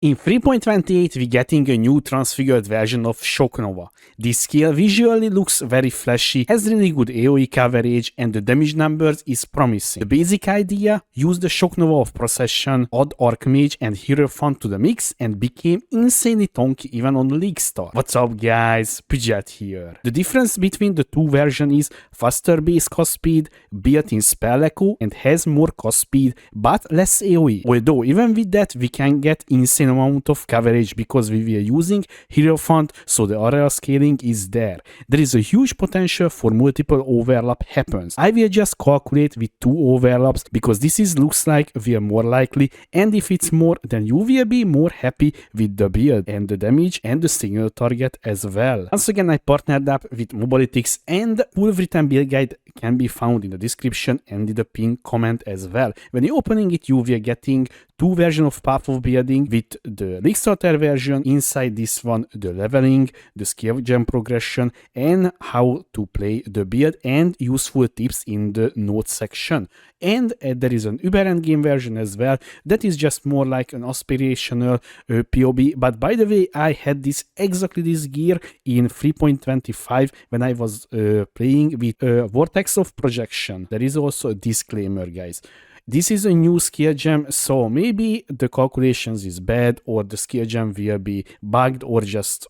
In 3.28 we're getting a new transfigured version of Shock Nova. This skill visually looks very flashy, has really good AoE coverage and the damage numbers is promising. The basic idea: use the Shock Nova of Procession, add Archmage and Hierophant to the mix and became insanely tonky even on League Star. What's up guys, Pidget here. The difference between the two versions is faster base cast speed, built-in spell echo and has more cast speed but less AoE. Although even with that we can get insane amount of coverage because we were using Hierophant, so the area scaling is there. There is a huge potential for multiple overlap happens. I will just calculate with 2 overlaps because this is looks like we are more likely, and if it's more then you will be more happy with the build and the damage and the signal target as well. Once again I partnered up with Mobalytics and full written build guide can be found in the description and in the pinned comment as well. When you're opening it you will getting 2 versions of Path of Building with the League Starter version, inside this one the leveling, the skill gem progression and how to play the build and useful tips in the notes section. And there is an Uber Endgame version as well that is just more like an aspirational PoB, but by the way I had exactly this gear in 3.25 when I was playing with Vortex of Projection. There is also a disclaimer guys. This is a new skill gem, so maybe the calculations is bad or the skill gem will be bugged or just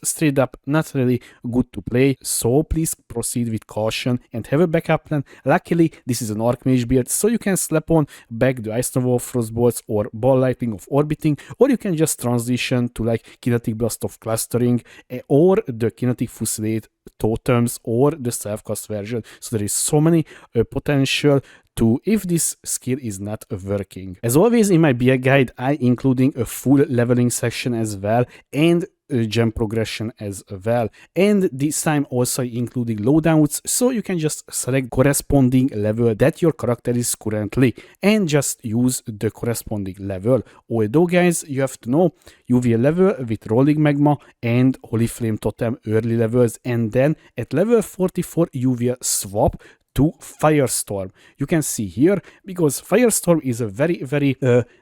straight up not really good to play, so please proceed with caution and have a backup plan. Luckily this is an Archmage build, so you can slap on back the Ice Nova of Frostbolts or Ball Lightning of Orbiting, or you can just transition to like Kinetic Blast of Clustering or the Kinetic Fusillade Totems or the self-cast version. So there is so many potential to if this skill is not working. As always in my build guide I including a full leveling section as well and gem progression as well, and this time also including loadouts, so you can just select corresponding level that your character is currently and just use the corresponding level. Although guys you have to know you will level with Rolling Magma and Holy Flame Totem early levels, and then at level 44 you will swap to Firestorm. You can see here because Firestorm is a very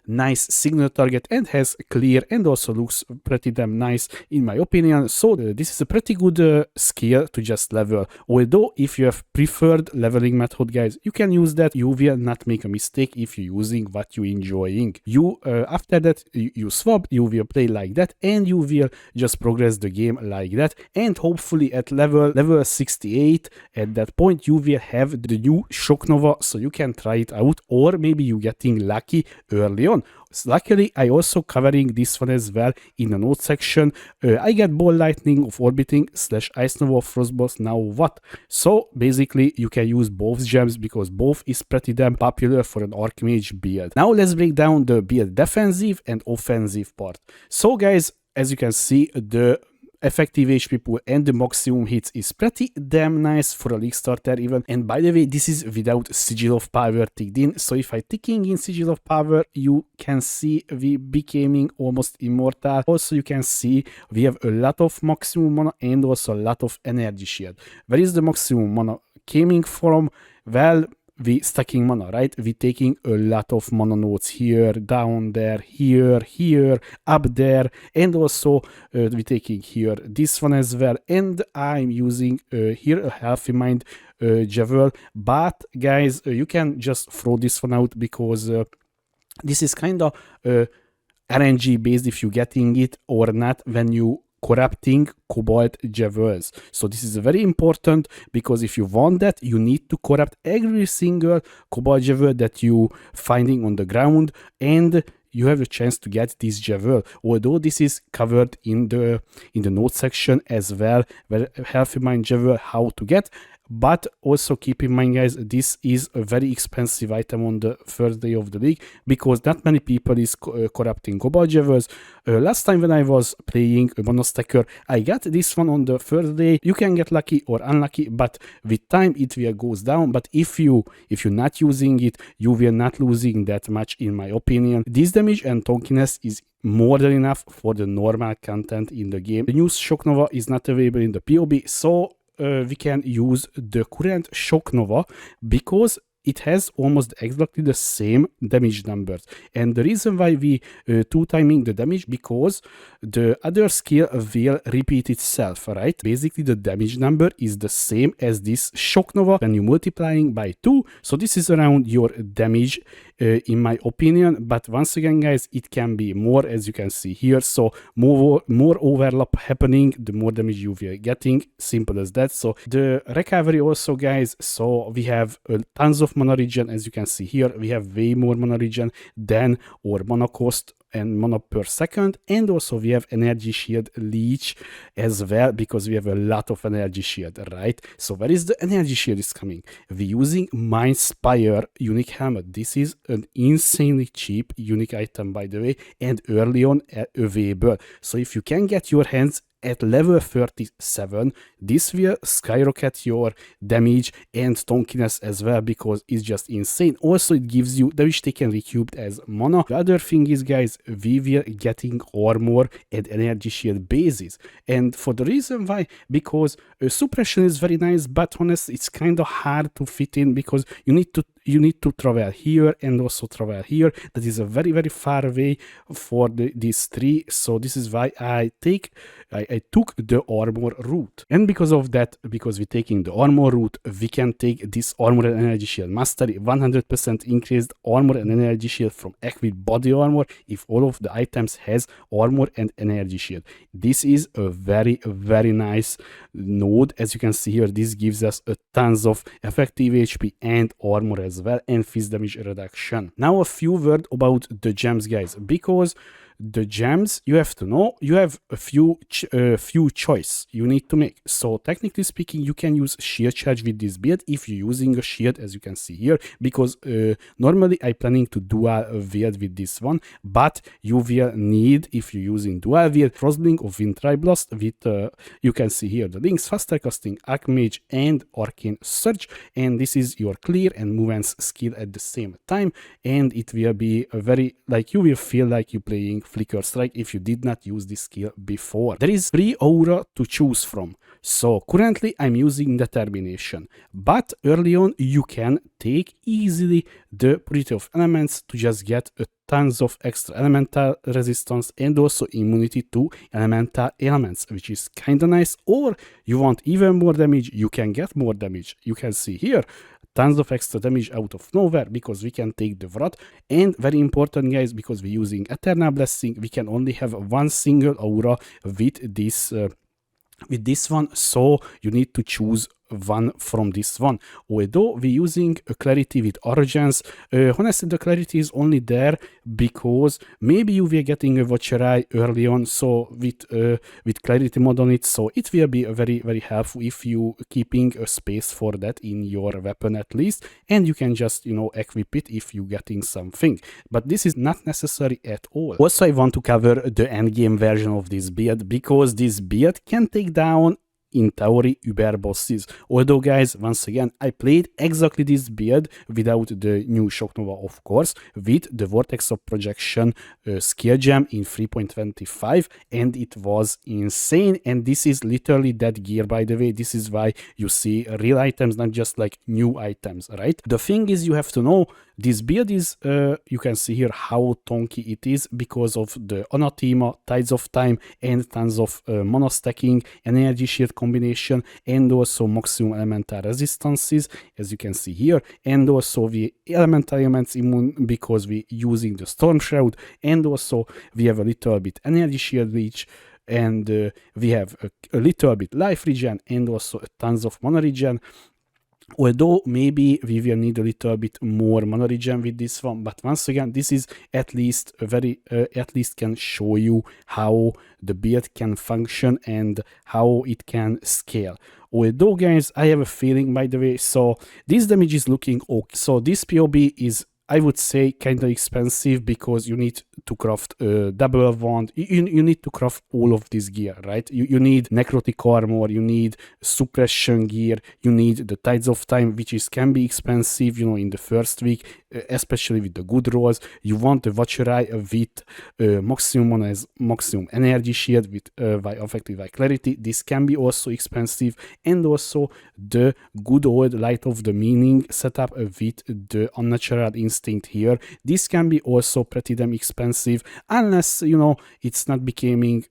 nice signal target and has clear and also looks pretty damn nice in my opinion. So this is a pretty good skill to just level. Although if you have preferred leveling method guys, you can use that. You will not make a mistake if you're using what you're enjoying. You after that you swap, you will play like that and you will just progress the game like that, and hopefully at level 68 at that point you will have the new Shock Nova, so you can try it out, or maybe you getting lucky early on. So luckily I also covering this one as well in the note section. I got Ball Lightning of Orbiting / Ice Nova of Frostbolts. Now what? So basically you can use both gems because both is pretty damn popular for an Archmage build. Now let's break down the build defensive and offensive part. So guys, as you can see, the effective HP pool and the maximum hits is pretty damn nice for a League Starter even. And by the way, this is without Sigil of Power ticked in, so if I ticking in Sigil of Power, you can see we becoming almost immortal. Also you can see we have a lot of maximum mana and also a lot of energy shield. Where is the maximum mana coming from? Well, we stacking mana, right? We taking a lot of mana nodes here, down there, here, up there, and also we taking here this one as well. And I'm using here a Healthy Mind Javel, but guys you can just throw this one out because this is kind of RNG based if you getting it or not when you corrupting Cobalt Jewels. So this is very important because if you want that you need to corrupt every single Cobalt Jewel that you finding on the ground, and you have a chance to get this Jewel. Although this is covered in the note section as well, where Healthy Mind Jewel how to get. But also keep in mind guys, this is a very expensive item on the first day of the league because not many people is corrupting Cobalt Jewels. Last time when I was playing a Mono Stacker, I got this one on the first day. You can get lucky or unlucky, but with time it will goes down. But if you're not using it, you will not losing that much in my opinion. This damage and Tonkiness is more than enough for the normal content in the game. The new Shock Nova is not available in the PoB, so we can use the current Shock Nova because it has almost exactly the same damage numbers. And the reason why we two-timing the damage, because the other skill will repeat itself, right? Basically, the damage number is the same as this Shock Nova when you multiplying by 2. So this is around your damage, in my opinion. But once again, guys, it can be more, as you can see here. So more overlap happening, the more damage you will getting. Simple as that. So the recovery also, guys, so we have tons of mana regen. As you can see here, we have way more mana regen than our mana cost and mana per second, and also we have energy shield leech as well, because we have a lot of energy shield, right? So where is the energy shield is coming? We're using Mind Spire unique helmet. This is an insanely cheap unique item, by the way, and early on available. So if you can get your hands at level 37, this will skyrocket your damage and tonkiness as well, because it's just insane. Also, it gives you damage taken recubed as mana. The other thing is, guys, we will getting armor and energy shield bases. And for the reason why, because suppression is very nice, but honestly, it's kind of hard to fit in, because you need to travel here and also travel here. That is a very, very far away for these three. So this is why I took the armor route. And because of that, because we're taking the armor route, we can take this armor and energy shield mastery, 100% increased armor and energy shield from equipped body armor if all of the items has armor and energy shield. This is a very, very nice node. As you can see here, this gives us a tons of effective HP and armor as well, and fist damage reduction. Now a few words about the gems, guys, because the gems, you have to know, you have a few choice you need to make. So technically speaking, you can use shield charge with this build if you're using a shield, as you can see here, because normally I planning to dual build with this one, but you will need, if you're using dual build, Frostblink or Windtriblast with you can see here the links: faster casting, Archmage and Arcane Surge, and this is your clear and movement skill at the same time, and it will be a very, like, you will feel like you're playing Flicker Strike if you did not use this skill before. There is 3 aura to choose from. So currently I'm using Determination, but early on you can take easily the Purity of Elements to just get a tons of extra elemental resistance and also immunity to elemental elements, which is kind of nice. Or you want even more damage, you can get more damage. You can see here tons of extra damage out of nowhere, because we can take the Wrath. And very important, guys, because we're using Eternal Blessing, we can only have one single aura with this one, so you need to choose one from this one. Although we're using a clarity with Origins, honestly the clarity is only there because maybe you were getting a Watcher Eye early on, so with clarity mod on it, so it will be very, very helpful if you keeping a space for that in your weapon at least, and you can just, you know, equip it if you getting something, but this is not necessary at all. Also, I want to cover the endgame version of this build, because this build can take down, in theory, Uber bosses. Although, guys, once again, I played exactly this build without the new Shock Nova, of course, with the Vortex of Projection skill gem in 3.25, and it was insane. And this is literally that gear, by the way. This is why you see real items, not just like new items, right? The thing is, you have to know, this build is, you can see here how tonky it is because of the Anathema, Tides of Time, and tons of mana stacking, energy shield combination, and also maximum elemental resistances, as you can see here, and also the elemental elements immune because we're using the Storm Shroud, and also we have a little bit energy shield reach, and we have a little bit life regen, and also tons of mana regen. Although maybe we will need a little bit more mana regen with this one, but once again, this is at least a very, at least can show you how the build can function and how it can scale. Although, guys, I have a feeling, by the way, so this damage is looking okay. So this PoB is, I would say, kind of expensive because you need to craft a double wand. You need to craft all of this gear, right? You need necrotic armor, you need suppression gear, you need the Tides of Time, which can be expensive, you know, in the first week. especially with the good rolls. You want the Watcherai with maximum mana as maximum energy shield with effective by clarity. This can be also expensive, and also the good old Light of the Meaning setup with the Unnatural Instinct here. This can be also pretty damn expensive, unless, you know, it's not becoming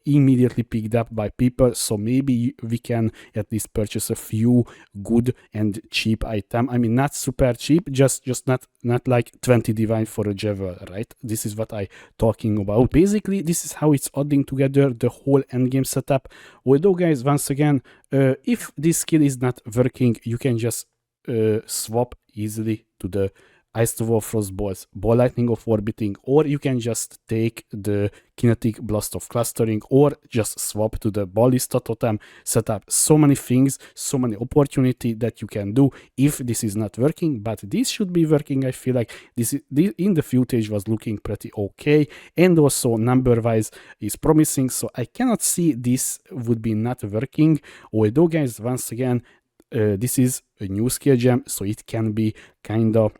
immediately picked up by people, so maybe we can at least purchase a few good and cheap item. I mean, not super cheap, just not like 20 divine for a Jewel, right? This is what I talking about. Basically, this is how it's adding together the whole endgame setup. Although, guys, once again, if this skill is not working, you can just swap easily to the Ice to War Frostbolts, Ball Lightning of Orbiting, or you can just take the Kinetic Blast of Clustering, or just swap to the Ballista Totem setup. So many things, so many opportunity that you can do if this is not working, but this should be working. I feel like this in the footage was looking pretty okay, and also number-wise is promising, so I cannot see this would be not working. Although, guys, once again, this is a new skill gem, so it can be kinda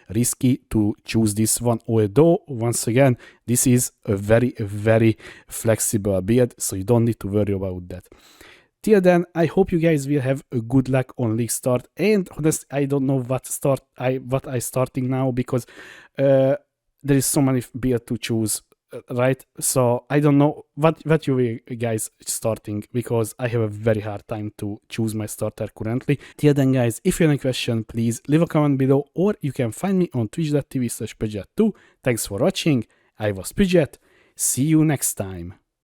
risky to choose this one, although once again this is a very flexible build, so you don't need to worry about that. Till then, I hope you guys will have a good luck on league start, and honestly I don't know what I starting now, because there is so many build to choose, right? So I don't know what you guys starting, because I have a very hard time to choose my starter currently. Till then, guys, if you have any question, please leave a comment below, or you can find me on twitch.tv/Pidget2. Thanks for watching. I was Pidget. See you next time.